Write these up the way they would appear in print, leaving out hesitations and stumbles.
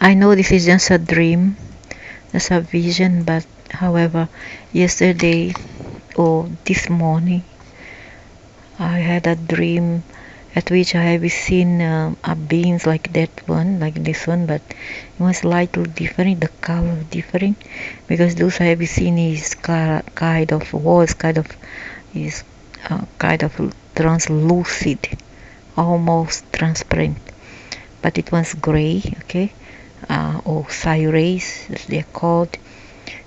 I know this is just a dream, just a vision, but however, yesterday or this morning, I had a dream at which I have seen a beings like that one, like this one, but it was slightly different, the color different, because those I have seen is kind of was kind of is kind of translucid, almost transparent, but it was gray, okay, or rays as they're called,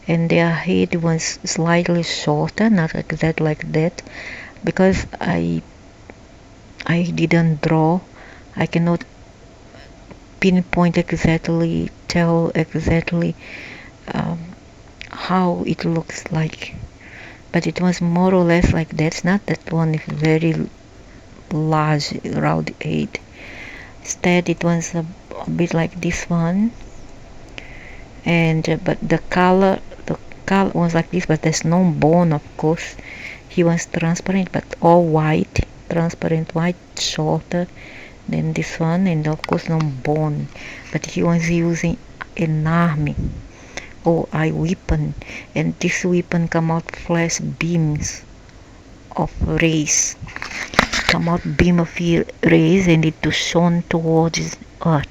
and their head was slightly shorter, not exactly like that, because I didn't draw. I cannot pinpoint exactly, tell exactly um, how it looks like, but it was more or less like that. It's not that one is very large round head. Instead, it was a bit like this one, and but the color was like this, but there's no bone, of course. He was transparent, but all white, transparent white, shorter than this one, and of course no bone. But he was using an army or a weapon, and this weapon come out flash beams of rays, come out beam of rays, and it to shone towards earth.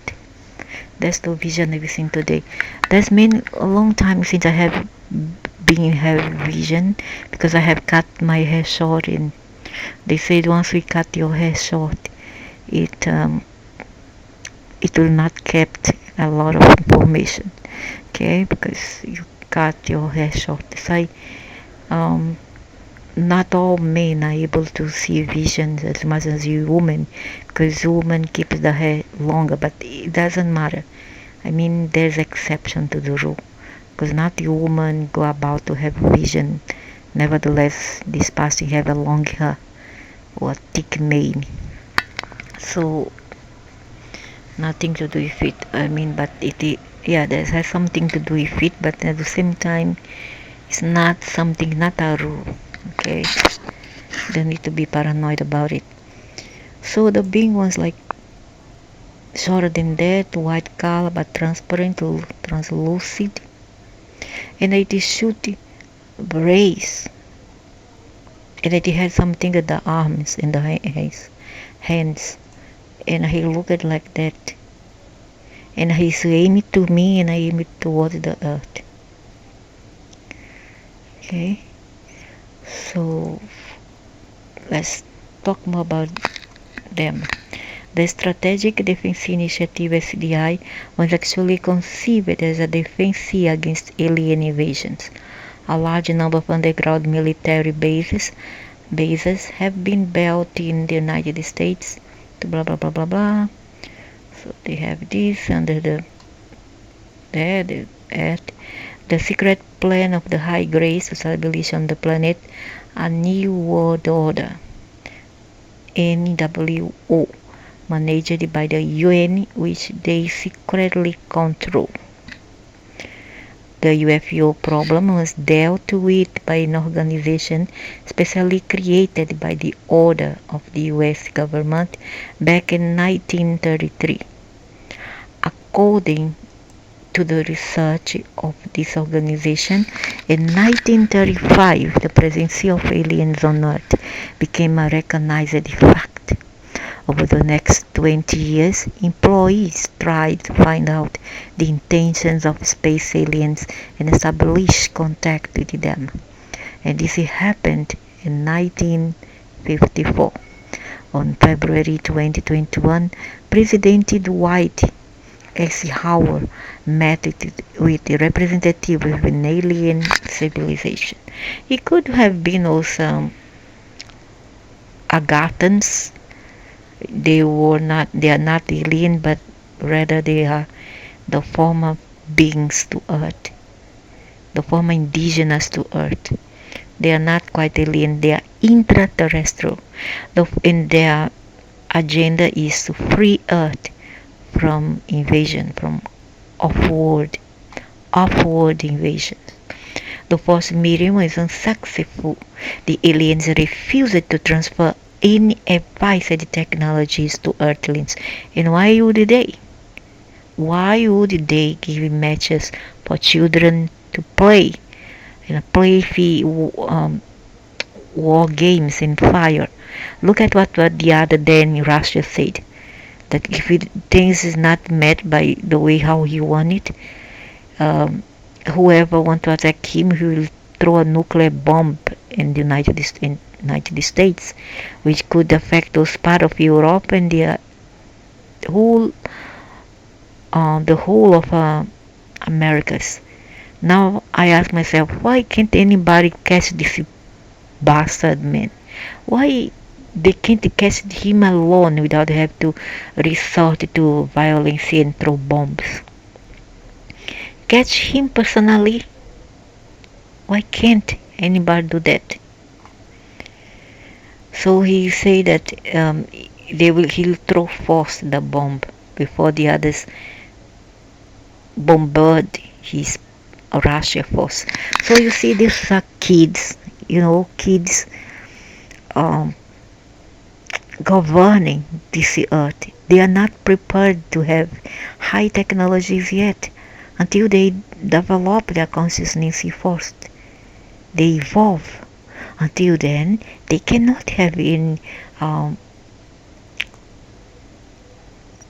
That's the vision I've seen today. That's been a long time since I have been having vision, because I have cut my hair short, and they said once we cut your hair short, it it will not kept a lot of information, okay, because you cut your hair short. So um, not all men are able to see visions as much as you women, because women keep the hair longer, but it doesn't matter. I mean, there's exception to the rule, because not the woman go about to have vision. Nevertheless, this person have a long hair or thick mane, so nothing to do with it. I mean, but yeah, that has something to do with it, but at the same time, it's not something, not a rule. Okay, don't need to be paranoid about it. So the being was like shorter than that, white color but transparent, translucid, and it is shooting rays, and it had something at the arms and the hands, and he looked like that, and he aimed to me, and I aimed towards the earth. Okay, so let's talk more about them. The Strategic Defense Initiative (SDI) was actually conceived as a defense against alien invasions. A large number of underground military bases have been built in the United States to blah blah blah blah blah. So they have this under the secret plan of the High Grace to establish on the planet a new world order, NWO, managed by the UN, which they secretly control. The UFO problem was dealt with by an organization specially created by the order of the US government back in 1933. According to the research of this organization, in 1935 the presence of aliens on Earth became a recognized fact. Over the next 20 years, employees tried to find out the intentions of space aliens and establish contact with them. And this happened in 1954. On February 2021, President Dwight Eisenhower met with the representative of an alien civilization. It could have been also Agathans. They are not alien, but rather they are the former beings to Earth, the former indigenous to Earth. They are not quite alien, they are intraterrestrial. And their agenda is to free Earth from invasion, from off-world invasion. The first meeting was unsuccessful. The aliens refused to transfer any advanced technologies to Earthlings. And why would they? why would they give matches for children to play? Play war games in fire. Look at what the other day in Russia said. That if things is not met by the way how he want it, um, whoever want to attack him, he will throw a nuclear bomb in the United States, which could affect those part of Europe and whole the whole of Americas. Now I ask myself, why can't anybody catch this bastard man? Why they can't catch him alone without have to resort to violence and throw bombs? Catch him personally? Why can't anybody do that? So he say that he'll throw first the bomb before the others bombard his Russia force. So you see, these are kids, kids um, governing this earth. They are not prepared to have high technologies yet until they develop their consciousness first. They evolve. Until then, they cannot have um,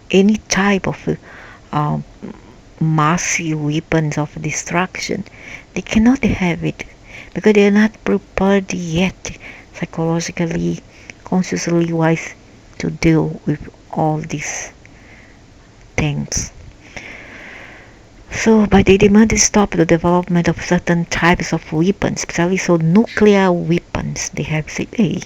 any type of um, massive weapons of destruction. They cannot have it because they are not prepared yet, psychologically, consciously wise, to deal with all these things. So, but they demand to stop the development of certain types of weapons, especially so nuclear weapons. They have said, hey,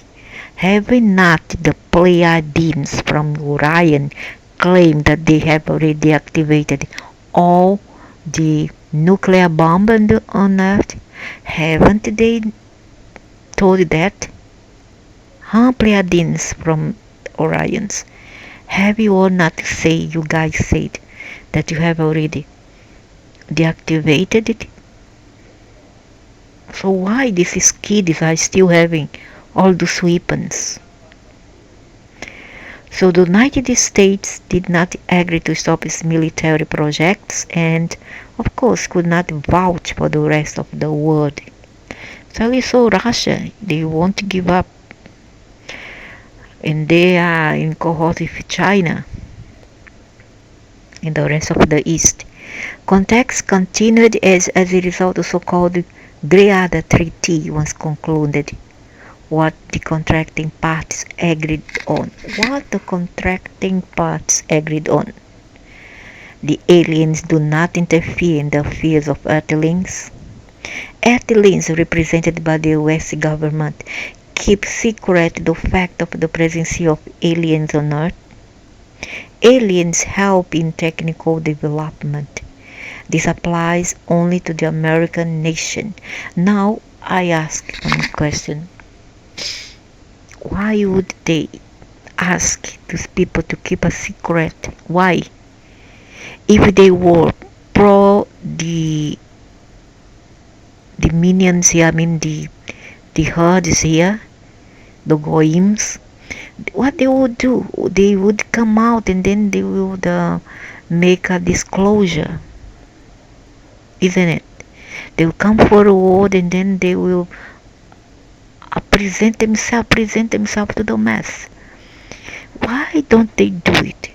have not the Pleiadians from Orion claimed that they have already activated all the nuclear bomb on Earth? Haven't they told that? Huh, Pleiadians from Orions? Have you all not you guys said that you have already deactivated it? So why these kids are still having all those weapons? So the United States did not agree to stop its military projects and of course could not vouch for the rest of the world. So Russia, they won't give up, and they are in cohort with China and the rest of the East. Contacts continued as a result of so-called Greada Treaty was concluded. What the contracting parties agreed on. What the contracting parties agreed on. The aliens do not interfere in the affairs of Earthlings. Earthlings, represented by the US government, keep secret the fact of the presence of aliens on Earth. Aliens help in technical development. This applies only to the American nation. Now I ask one question. Why would they ask these people to keep a secret? Why? If they were pro the minions here, I mean the herds here, the goyims, what they would do? They would come out and then they would make a disclosure, isn't it? They will come forward and then they will present themselves to the mass. Why don't they do it?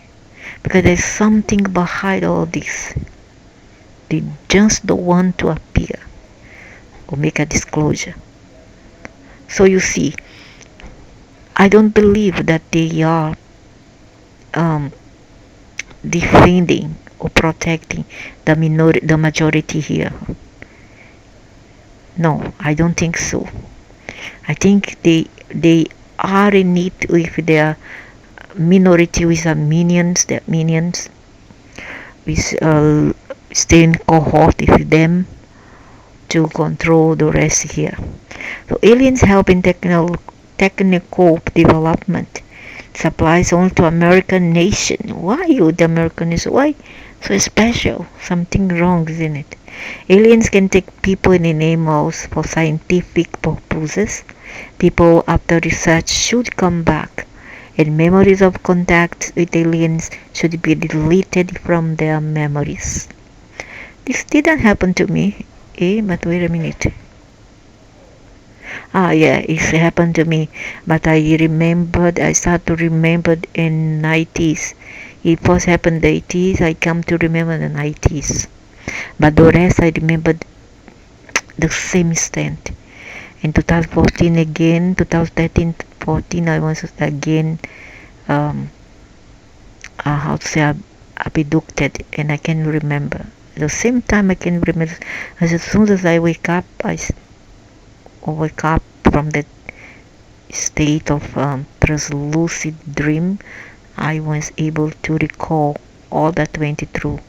Because there's something behind all this. They just don't want to appear or make a disclosure. So you see, I don't believe that they are defending or protecting the majority here. No, I don't think so. I think they are in it with their minority, with their minions, with stay in cohort with them to control the rest here. So aliens help in technical development. It applies only to American nation. Why would the American nation? Why so special? Something wrong, isn't it? Aliens can take people and animals for scientific purposes. People after research should come back and memories of contacts with aliens should be deleted from their memories. This didn't happen to me, but wait a minute. Yeah, it happened to me, but I start to remember in 90s. It first happened in the 80s, I come to remember the 90s. But the rest I remembered the same instant. In 2014 again, 2013, 14, I was again, how to say, abducted, and I can remember. The same time I can remember, as soon as I wake up, wake up from that state of translucid dream, I was able to recall all that went through.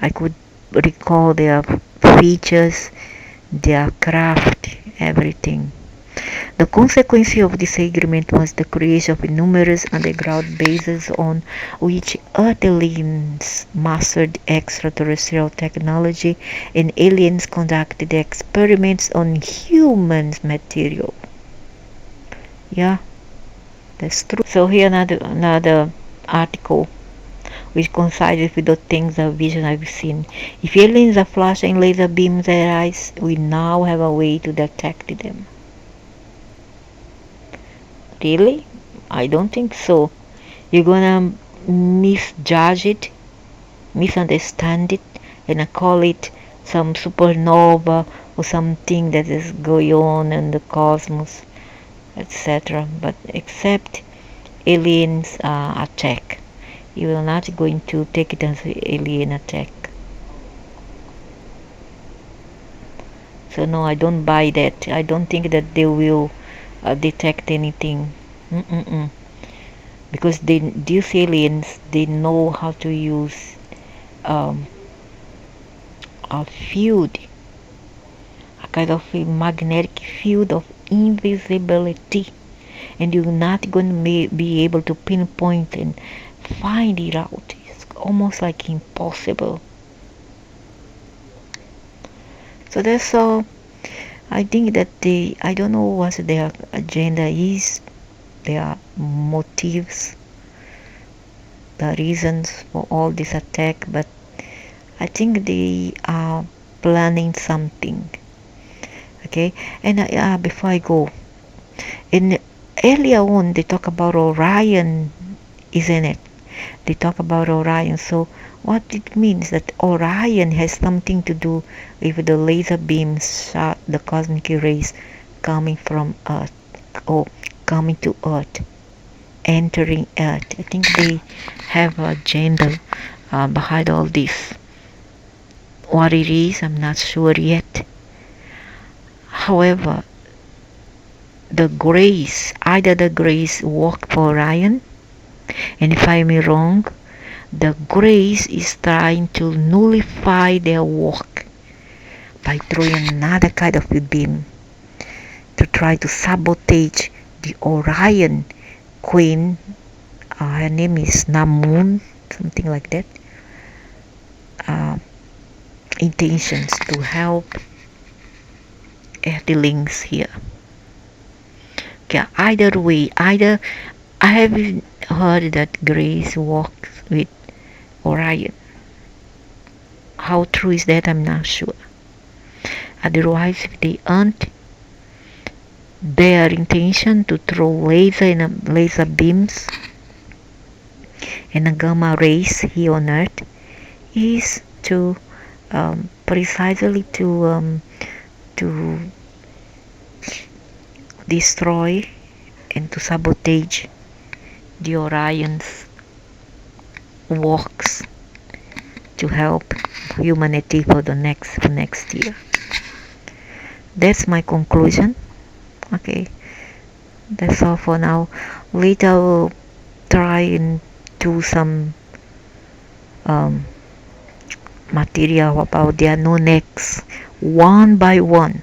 I could recall their features, their craft, everything. The consequence of this agreement was the creation of numerous underground bases on which Earthlings mastered extraterrestrial technology and aliens conducted experiments on human material. Yeah, that's true. So here another article which coincides with the things of vision I've seen. If aliens are flashing laser beams at our eyes, we now have a way to detect them. Really? I don't think so. You're gonna misjudge it, misunderstand it, and call it some supernova or something that is going on in the cosmos, etc. But except aliens attack, you are not going to take it as an alien attack. So no, I don't buy that. I don't think that they will detect anything. Mm-mm-mm. Because these aliens, they know how to use um, a field, a kind of a magnetic field of invisibility, and you're not going to be able to pinpoint and find it out. It's almost like impossible. So that's all. I think that I don't know what their agenda is, their motives, the reasons for all this attack, but I think they are planning something. Okay, and before I go, in earlier on they talk about Orion, isn't it? They talk about Orion. So what it means that Orion has something to do with the laser beams shot, the cosmic rays coming from Earth or coming to Earth, entering Earth. I think they have a agenda behind all this. What it is, I'm not sure yet. However, the grace, either the grace work for Orion, and if I'm wrong, the grace is trying to nullify their work by throwing another kind of a beam to try to sabotage the Orion queen. Her name is Nammu, something like that. Intentions to help Earthlings here. Okay, either way, either I have heard that Grace walks with Orion. How true is that? I'm not sure. Otherwise, if they aren't, their intention to throw laser beams and a gamma rays here on Earth is to precisely to destroy and to sabotage the Orion's works to help humanity for the next year. That's my conclusion. Okay, that's all for now. Later I will try and do some material about their non-X one by one.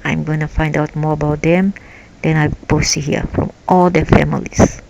I'm gonna find out more about them, then I post it here from all the families.